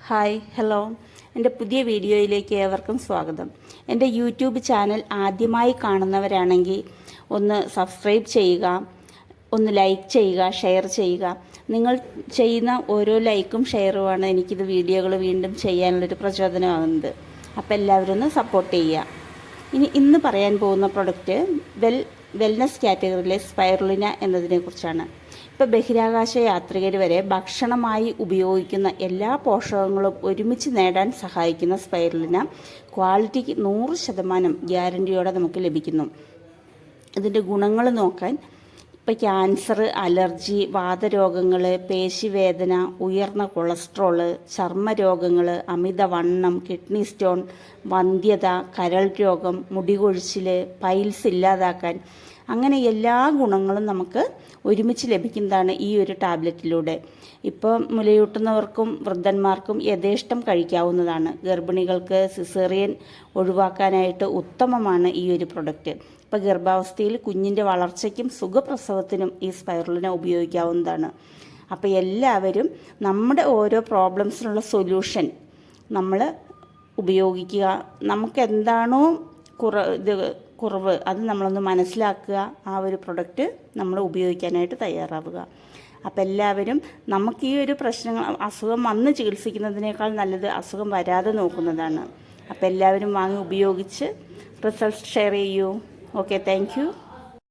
Hi hello, എൻ്റെ പുതിയ വീഡിയോയിലേക്ക് ഏവർക്കും സ്വാഗതം. എൻ്റെ യൂട്യൂബ് ചാനൽ ആദ്യമായി കാണുന്നവരാണെങ്കിൽ ഒന്ന് സബ്സ്ക്രൈബ് ചെയ്യുക, ഒന്ന് ലൈക്ക് ചെയ്യുക, ഷെയർ ചെയ്യുക. നിങ്ങൾ ചെയ്യുന്ന ഓരോ ലൈക്കും ഷെയറുമാണ് എനിക്കിത് വീഡിയോകൾ വീണ്ടും ചെയ്യാനുള്ളൊരു പ്രചോദനമാകുന്നത്. അപ്പോൾ എല്ലാവരും ഒന്ന് സപ്പോർട്ട് ചെയ്യുക. ഇന്ന് പറയാൻ പോകുന്ന പ്രൊഡക്റ്റ് വെൽനസ് കാറ്റഗറിയിലെ സ്പൈറുലിന എന്നതിനെക്കുറിച്ചാണ്. ഇപ്പോൾ ബഹിരാകാശ യാത്രികർ വരെ ഭക്ഷണമായി ഉപയോഗിക്കുന്ന എല്ലാ പോഷകങ്ങളും ഒരുമിച്ച് നേടാൻ സഹായിക്കുന്ന സ്പൈറുലിന ക്വാളിറ്റിക്ക് 100% ഗ്യാരൻറ്റിയോടെ നമുക്ക് ലഭിക്കുന്നു. ഇതിൻ്റെ ഗുണങ്ങൾ നോക്കാൻ ഇപ്പോൾ ക്യാൻസർ, അലർജി, വാതരോഗങ്ങൾ, പേശിവേദന, ഉയർന്ന കൊളസ്ട്രോള്, ചർമ്മരോഗങ്ങൾ, അമിതവണ്ണം, കിഡ്നി സ്റ്റോൺ, വന്ധ്യത, കരൾ രോഗം, മുടികൊഴിച്ചിൽ, പൈൽസ് ഇല്ലാതാക്കാൻ, അങ്ങനെ എല്ലാ ഗുണങ്ങളും നമുക്ക് ഒരുമിച്ച് ലഭിക്കുന്നതാണ് ഈ ഒരു ടാബ്ലറ്റിലൂടെ. ഇപ്പോൾ മുലയൂട്ടുന്നവർക്കും വൃദ്ധന്മാർക്കും യഥേഷ്ടം കഴിക്കാവുന്നതാണ്. ഗർഭിണികൾക്ക് സിസേറിയൻ ഒഴിവാക്കാനായിട്ട് ഉത്തമമാണ് ഈ ഒരു പ്രൊഡക്റ്റ്. ഇപ്പോൾ ഗർഭാവസ്ഥയിൽ കുഞ്ഞിൻ്റെ വളർച്ചയ്ക്കും സുഖപ്രസവത്തിനും ഈ സ്പൈറുലിന ഉപയോഗിക്കാവുന്നതാണ്. അപ്പോൾ എല്ലാവരും നമ്മുടെ ഓരോ പ്രോബ്ലംസിനുള്ള സൊല്യൂഷൻ നമ്മൾ ഉപയോഗിക്കുക. നമുക്ക് എന്താണോ കുറവ് അത് നമ്മളൊന്ന് മനസ്സിലാക്കുക. ആ ഒരു പ്രൊഡക്റ്റ് നമ്മൾ ഉപയോഗിക്കാനായിട്ട് തയ്യാറാവുക. അപ്പോൾ എല്ലാവരും നമുക്ക് ഈ ഒരു അസുഖം വന്ന് ചികിത്സിക്കുന്നതിനേക്കാൾ നല്ലത് അസുഖം വരാതെ നോക്കുന്നതാണ്. അപ്പോൾ എല്ലാവരും വാങ്ങി ഉപയോഗിച്ച് റിസൾട്ട് ഷെയർ ചെയ്യൂ. Okay, thank you.